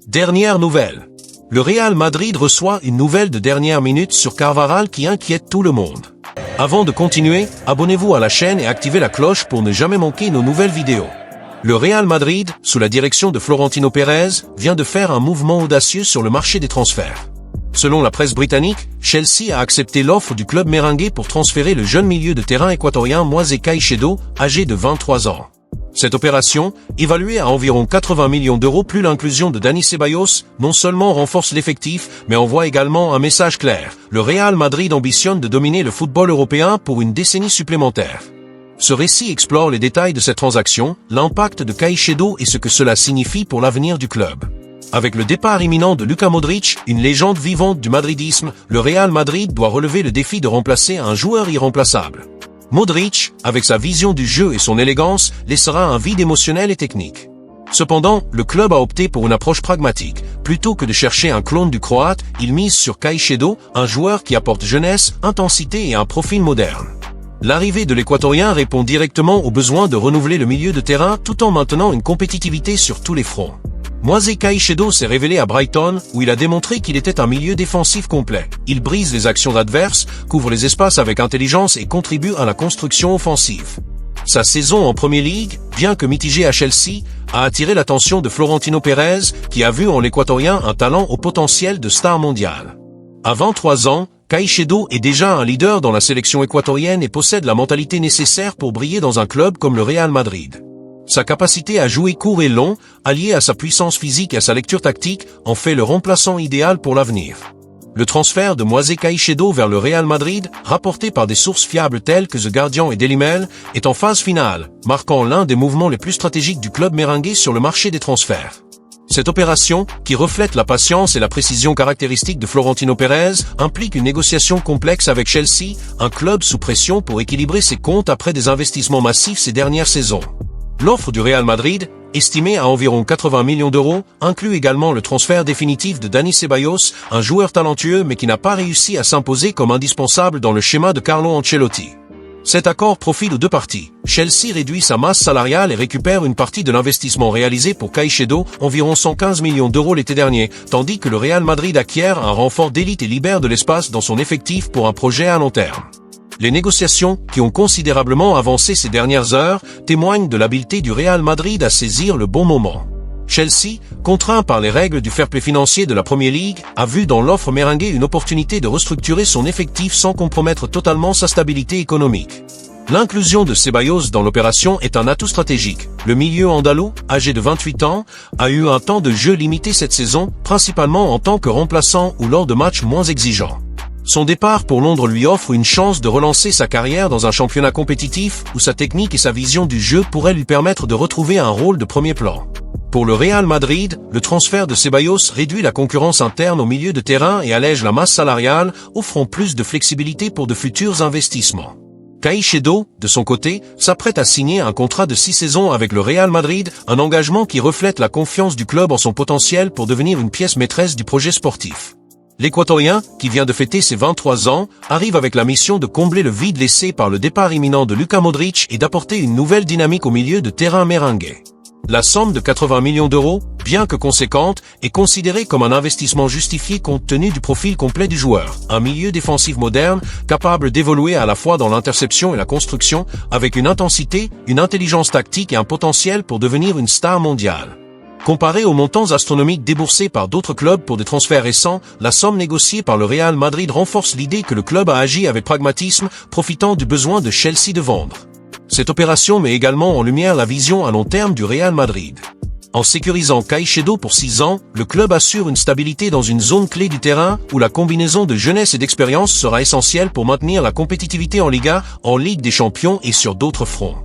Dernière nouvelle. Le Real Madrid reçoit une nouvelle de dernière minute sur Carvajal qui inquiète tout le monde. Avant de continuer, abonnez-vous à la chaîne et activez la cloche pour ne jamais manquer nos nouvelles vidéos. Le Real Madrid, sous la direction de Florentino Pérez, vient de faire un mouvement audacieux sur le marché des transferts. Selon la presse britannique, Chelsea a accepté l'offre du club merengue pour transférer le jeune milieu de terrain équatorien Moisés Caicedo, âgé de 23 ans. Cette opération, évaluée à environ 80 millions d'euros plus l'inclusion de Dani Ceballos, non seulement renforce l'effectif, mais envoie également un message clair. Le Real Madrid ambitionne de dominer le football européen pour une décennie supplémentaire. Ce récit explore les détails de cette transaction, l'impact de Caicedo et ce que cela signifie pour l'avenir du club. Avec le départ imminent de Luka Modric, une légende vivante du madridisme, le Real Madrid doit relever le défi de remplacer un joueur irremplaçable. Modric, avec sa vision du jeu et son élégance, laissera un vide émotionnel et technique. Cependant, le club a opté pour une approche pragmatique. Plutôt que de chercher un clone du Croate, il mise sur Caicedo, un joueur qui apporte jeunesse, intensité et un profil moderne. L'arrivée de l'Équatorien répond directement au besoin de renouveler le milieu de terrain tout en maintenant une compétitivité sur tous les fronts. Moisés Caicedo s'est révélé à Brighton, où il a démontré qu'il était un milieu défensif complet. Il brise les actions adverses, couvre les espaces avec intelligence et contribue à la construction offensive. Sa saison en Premier League, bien que mitigée à Chelsea, a attiré l'attention de Florentino Pérez, qui a vu en l'Équatorien un talent au potentiel de star mondial. À 23 ans, Caicedo est déjà un leader dans la sélection équatorienne et possède la mentalité nécessaire pour briller dans un club comme le Real Madrid. Sa capacité à jouer court et long, alliée à sa puissance physique et à sa lecture tactique, en fait le remplaçant idéal pour l'avenir. Le transfert de Moisés Caicedo vers le Real Madrid, rapporté par des sources fiables telles que The Guardian et Daily Mail, est en phase finale, marquant l'un des mouvements les plus stratégiques du club merengue sur le marché des transferts. Cette opération, qui reflète la patience et la précision caractéristiques de Florentino Pérez, implique une négociation complexe avec Chelsea, un club sous pression pour équilibrer ses comptes après des investissements massifs ces dernières saisons. L'offre du Real Madrid, estimée à environ 80 millions d'euros, inclut également le transfert définitif de Dani Ceballos, un joueur talentueux mais qui n'a pas réussi à s'imposer comme indispensable dans le schéma de Carlo Ancelotti. Cet accord profite aux deux parties. Chelsea réduit sa masse salariale et récupère une partie de l'investissement réalisé pour Caicedo, environ 115 millions d'euros l'été dernier, tandis que le Real Madrid acquiert un renfort d'élite et libère de l'espace dans son effectif pour un projet à long terme. Les négociations, qui ont considérablement avancé ces dernières heures, témoignent de l'habileté du Real Madrid à saisir le bon moment. Chelsea, contraint par les règles du fair play financier de la Premier League, a vu dans l'offre merengue une opportunité de restructurer son effectif sans compromettre totalement sa stabilité économique. L'inclusion de Ceballos dans l'opération est un atout stratégique. Le milieu andalou, âgé de 28 ans, a eu un temps de jeu limité cette saison, principalement en tant que remplaçant ou lors de matchs moins exigeants. Son départ pour Londres lui offre une chance de relancer sa carrière dans un championnat compétitif où sa technique et sa vision du jeu pourraient lui permettre de retrouver un rôle de premier plan. Pour le Real Madrid, le transfert de Ceballos réduit la concurrence interne au milieu de terrain et allège la masse salariale, offrant plus de flexibilité pour de futurs investissements. Caicedo, de son côté, s'apprête à signer un contrat de 6 saisons avec le Real Madrid, un engagement qui reflète la confiance du club en son potentiel pour devenir une pièce maîtresse du projet sportif. L'Équatorien, qui vient de fêter ses 23 ans, arrive avec la mission de combler le vide laissé par le départ imminent de Luka Modric et d'apporter une nouvelle dynamique au milieu de terrain merengue. La somme de 80 millions d'euros, bien que conséquente, est considérée comme un investissement justifié compte tenu du profil complet du joueur. Un milieu défensif moderne, capable d'évoluer à la fois dans l'interception et la construction, avec une intensité, une intelligence tactique et un potentiel pour devenir une star mondiale. Comparé aux montants astronomiques déboursés par d'autres clubs pour des transferts récents, la somme négociée par le Real Madrid renforce l'idée que le club a agi avec pragmatisme, profitant du besoin de Chelsea de vendre. Cette opération met également en lumière la vision à long terme du Real Madrid. En sécurisant Caicedo pour 6 ans, le club assure une stabilité dans une zone clé du terrain où la combinaison de jeunesse et d'expérience sera essentielle pour maintenir la compétitivité en Liga, en Ligue des Champions et sur d'autres fronts.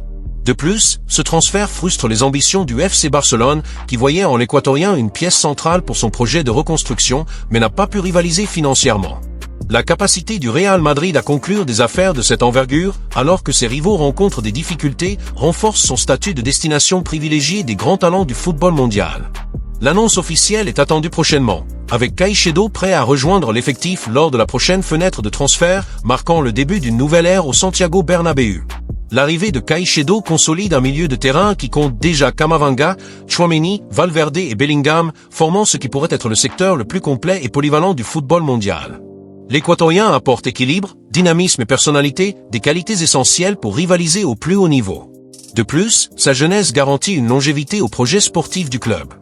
De plus, ce transfert frustre les ambitions du FC Barcelone, qui voyait en l'Équatorien une pièce centrale pour son projet de reconstruction, mais n'a pas pu rivaliser financièrement. La capacité du Real Madrid à conclure des affaires de cette envergure, alors que ses rivaux rencontrent des difficultés, renforce son statut de destination privilégiée des grands talents du football mondial. L'annonce officielle est attendue prochainement, avec Caicedo prêt à rejoindre l'effectif lors de la prochaine fenêtre de transfert, marquant le début d'une nouvelle ère au Santiago Bernabéu. L'arrivée de Caicedo consolide un milieu de terrain qui compte déjà Camavinga, Tchouaméni, Valverde et Bellingham, formant ce qui pourrait être le secteur le plus complet et polyvalent du football mondial. L'Équatorien apporte équilibre, dynamisme et personnalité, des qualités essentielles pour rivaliser au plus haut niveau. De plus, sa jeunesse garantit une longévité au projet sportif du club.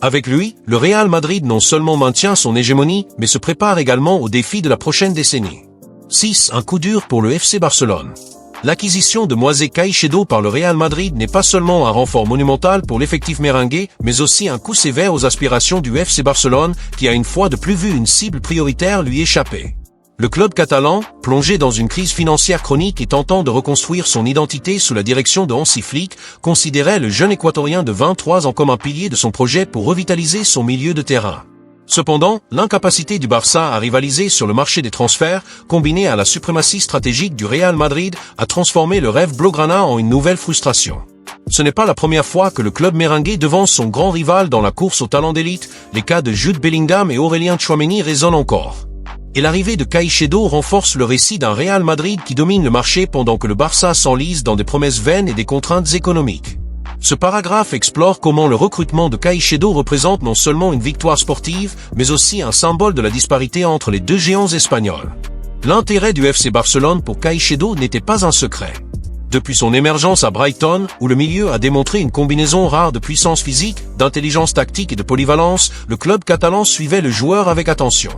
Avec lui, le Real Madrid non seulement maintient son hégémonie, mais se prépare également aux défis de la prochaine décennie. 6. Un coup dur pour le FC Barcelone. L'acquisition de Moisés Caicedo par le Real Madrid n'est pas seulement un renfort monumental pour l'effectif merengue, mais aussi un coup sévère aux aspirations du FC Barcelone, qui a une fois de plus vu une cible prioritaire lui échapper. Le club catalan, plongé dans une crise financière chronique et tentant de reconstruire son identité sous la direction de Hansi Flick, considérait le jeune Équatorien de 23 ans comme un pilier de son projet pour revitaliser son milieu de terrain. Cependant, l'incapacité du Barça à rivaliser sur le marché des transferts, combinée à la suprématie stratégique du Real Madrid, a transformé le rêve blaugrana en une nouvelle frustration. Ce n'est pas la première fois que le club merengue devance son grand rival dans la course au talent d'élite, les cas de Jude Bellingham et Aurélien Tchouaméni résonnent encore. Et l'arrivée de Caicedo renforce le récit d'un Real Madrid qui domine le marché pendant que le Barça s'enlise dans des promesses vaines et des contraintes économiques. Ce paragraphe explore comment le recrutement de Caicedo représente non seulement une victoire sportive, mais aussi un symbole de la disparité entre les deux géants espagnols. L'intérêt du FC Barcelone pour Caicedo n'était pas un secret. Depuis son émergence à Brighton, où le milieu a démontré une combinaison rare de puissance physique, d'intelligence tactique et de polyvalence, le club catalan suivait le joueur avec attention.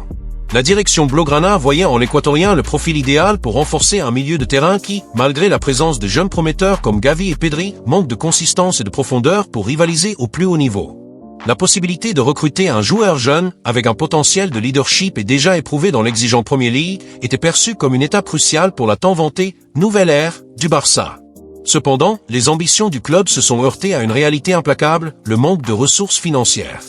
La direction blaugrana voyait en l'Équatorien le profil idéal pour renforcer un milieu de terrain qui, malgré la présence de jeunes prometteurs comme Gavi et Pedri, manque de consistance et de profondeur pour rivaliser au plus haut niveau. La possibilité de recruter un joueur jeune, avec un potentiel de leadership et déjà éprouvé dans l'exigeant Premier League, était perçue comme une étape cruciale pour la tant vantée « nouvelle ère » du Barça. Cependant, les ambitions du club se sont heurtées à une réalité implacable, le manque de ressources financières.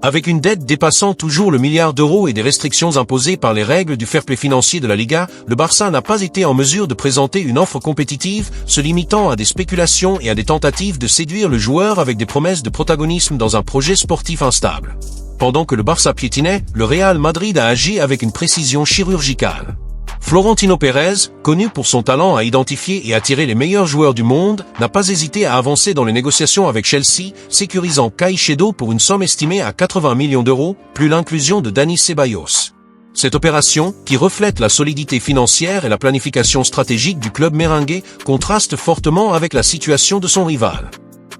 Avec une dette dépassant toujours le milliard d'euros et des restrictions imposées par les règles du fair play financier de la Liga, le Barça n'a pas été en mesure de présenter une offre compétitive, se limitant à des spéculations et à des tentatives de séduire le joueur avec des promesses de protagonisme dans un projet sportif instable. Pendant que le Barça piétinait, le Real Madrid a agi avec une précision chirurgicale. Florentino Pérez, connu pour son talent à identifier et attirer les meilleurs joueurs du monde, n'a pas hésité à avancer dans les négociations avec Chelsea, sécurisant Caicedo pour une somme estimée à 80 millions d'euros, plus l'inclusion de Dani Ceballos. Cette opération, qui reflète la solidité financière et la planification stratégique du club merengue, contraste fortement avec la situation de son rival.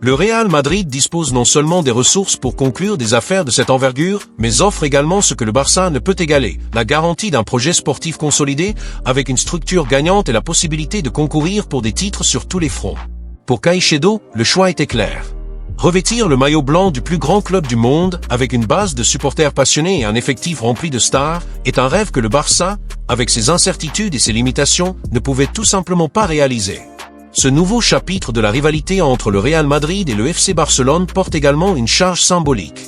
Le Real Madrid dispose non seulement des ressources pour conclure des affaires de cette envergure, mais offre également ce que le Barça ne peut égaler, la garantie d'un projet sportif consolidé, avec une structure gagnante et la possibilité de concourir pour des titres sur tous les fronts. Pour Caicedo, le choix était clair. Revêtir le maillot blanc du plus grand club du monde, avec une base de supporters passionnés et un effectif rempli de stars, est un rêve que le Barça, avec ses incertitudes et ses limitations, ne pouvait tout simplement pas réaliser. Ce nouveau chapitre de la rivalité entre le Real Madrid et le FC Barcelone porte également une charge symbolique.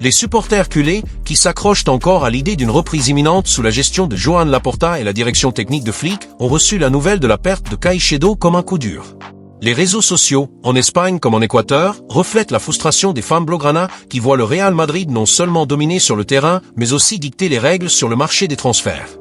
Les supporters culés, qui s'accrochent encore à l'idée d'une reprise imminente sous la gestion de Joan Laporta et la direction technique de Flick, ont reçu la nouvelle de la perte de Caicedo comme un coup dur. Les réseaux sociaux, en Espagne comme en Équateur, reflètent la frustration des fans blaugrana qui voient le Real Madrid non seulement dominer sur le terrain, mais aussi dicter les règles sur le marché des transferts.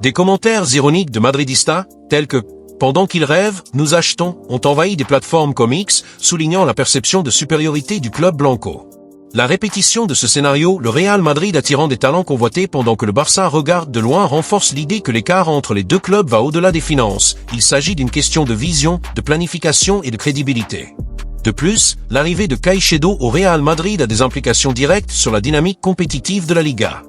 Des commentaires ironiques de madridistas, tels que « Pendant qu'ils rêvent, nous achetons » ont envahi des plateformes comme X, soulignant la perception de supériorité du club blanco. La répétition de ce scénario, le Real Madrid attirant des talents convoités pendant que le Barça regarde de loin, renforce l'idée que l'écart entre les deux clubs va au-delà des finances. Il s'agit d'une question de vision, de planification et de crédibilité. De plus, l'arrivée de Caicedo au Real Madrid a des implications directes sur la dynamique compétitive de la Liga.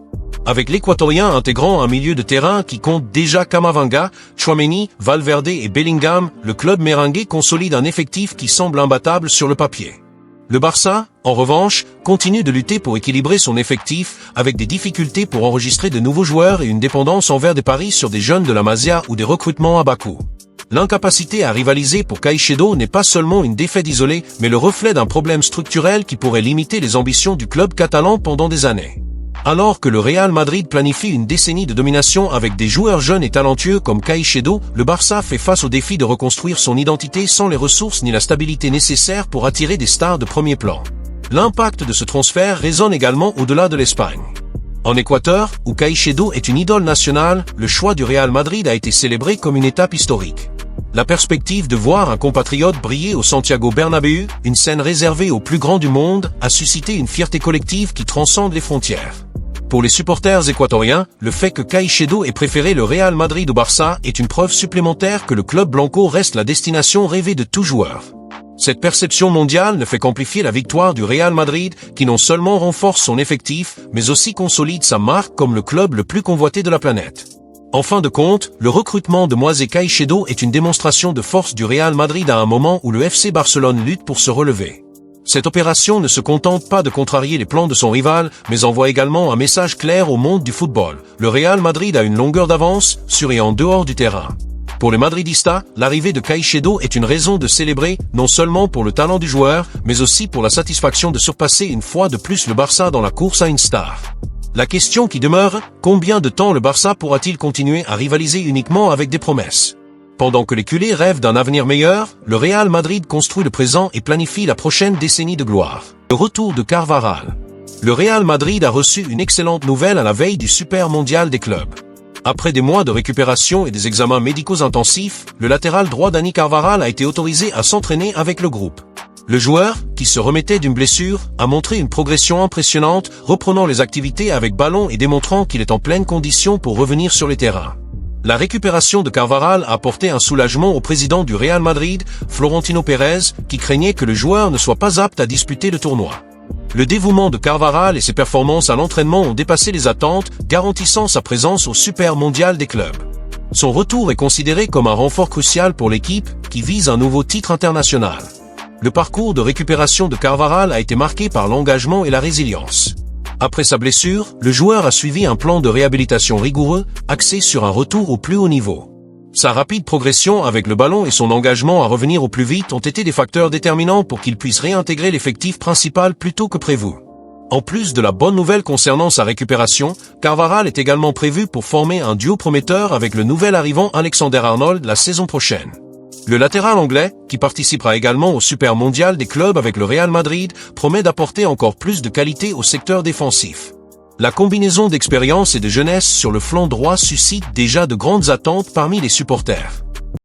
Avec l'Équatorien intégrant un milieu de terrain qui compte déjà Camavinga, Tchouaméni, Valverde et Bellingham, le club merengue consolide un effectif qui semble imbattable sur le papier. Le Barça, en revanche, continue de lutter pour équilibrer son effectif, avec des difficultés pour enregistrer de nouveaux joueurs et une dépendance envers des paris sur des jeunes de la Masia ou des recrutements à bas coût. L'incapacité à rivaliser pour Caicedo n'est pas seulement une défaite isolée, mais le reflet d'un problème structurel qui pourrait limiter les ambitions du club catalan pendant des années. Alors que le Real Madrid planifie une décennie de domination avec des joueurs jeunes et talentueux comme Caicedo, le Barça fait face au défi de reconstruire son identité sans les ressources ni la stabilité nécessaires pour attirer des stars de premier plan. L'impact de ce transfert résonne également au-delà de l'Espagne. En Équateur, où Caicedo est une idole nationale, le choix du Real Madrid a été célébré comme une étape historique. La perspective de voir un compatriote briller au Santiago Bernabéu, une scène réservée aux plus grands du monde, a suscité une fierté collective qui transcende les frontières. Pour les supporters équatoriens, le fait que Caicedo ait préféré le Real Madrid au Barça est une preuve supplémentaire que le club blanco reste la destination rêvée de tout joueur. Cette perception mondiale ne fait qu'amplifier la victoire du Real Madrid, qui non seulement renforce son effectif, mais aussi consolide sa marque comme le club le plus convoité de la planète. En fin de compte, le recrutement de Moisés Caicedo est une démonstration de force du Real Madrid à un moment où le FC Barcelone lutte pour se relever. Cette opération ne se contente pas de contrarier les plans de son rival, mais envoie également un message clair au monde du football. Le Real Madrid a une longueur d'avance, sur et en dehors du terrain. Pour les Madridistas, l'arrivée de Caicedo est une raison de célébrer, non seulement pour le talent du joueur, mais aussi pour la satisfaction de surpasser une fois de plus le Barça dans la course à une star. La question qui demeure, combien de temps le Barça pourra-t-il continuer à rivaliser uniquement avec des promesses? Pendant que les culés rêvent d'un avenir meilleur, le Real Madrid construit le présent et planifie la prochaine décennie de gloire. Le retour de Carvajal. Le Real Madrid a reçu une excellente nouvelle à la veille du Super Mondial des clubs. Après des mois de récupération et des examens médicaux intensifs, le latéral droit Dani Carvajal a été autorisé à s'entraîner avec le groupe. Le joueur, qui se remettait d'une blessure, a montré une progression impressionnante, reprenant les activités avec ballon et démontrant qu'il est en pleine condition pour revenir sur les terrains. La récupération de Carvajal a apporté un soulagement au président du Real Madrid, Florentino Pérez, qui craignait que le joueur ne soit pas apte à disputer le tournoi. Le dévouement de Carvajal et ses performances à l'entraînement ont dépassé les attentes, garantissant sa présence au Super Mondial des clubs. Son retour est considéré comme un renfort crucial pour l'équipe, qui vise un nouveau titre international. Le parcours de récupération de Carvajal a été marqué par l'engagement et la résilience. Après sa blessure, le joueur a suivi un plan de réhabilitation rigoureux, axé sur un retour au plus haut niveau. Sa rapide progression avec le ballon et son engagement à revenir au plus vite ont été des facteurs déterminants pour qu'il puisse réintégrer l'effectif principal plus tôt que prévu. En plus de la bonne nouvelle concernant sa récupération, Carvajal est également prévu pour former un duo prometteur avec le nouvel arrivant Alexander-Arnold la saison prochaine. Le latéral anglais, qui participera également au Super Mondial des clubs avec le Real Madrid, promet d'apporter encore plus de qualité au secteur défensif. La combinaison d'expérience et de jeunesse sur le flanc droit suscite déjà de grandes attentes parmi les supporters.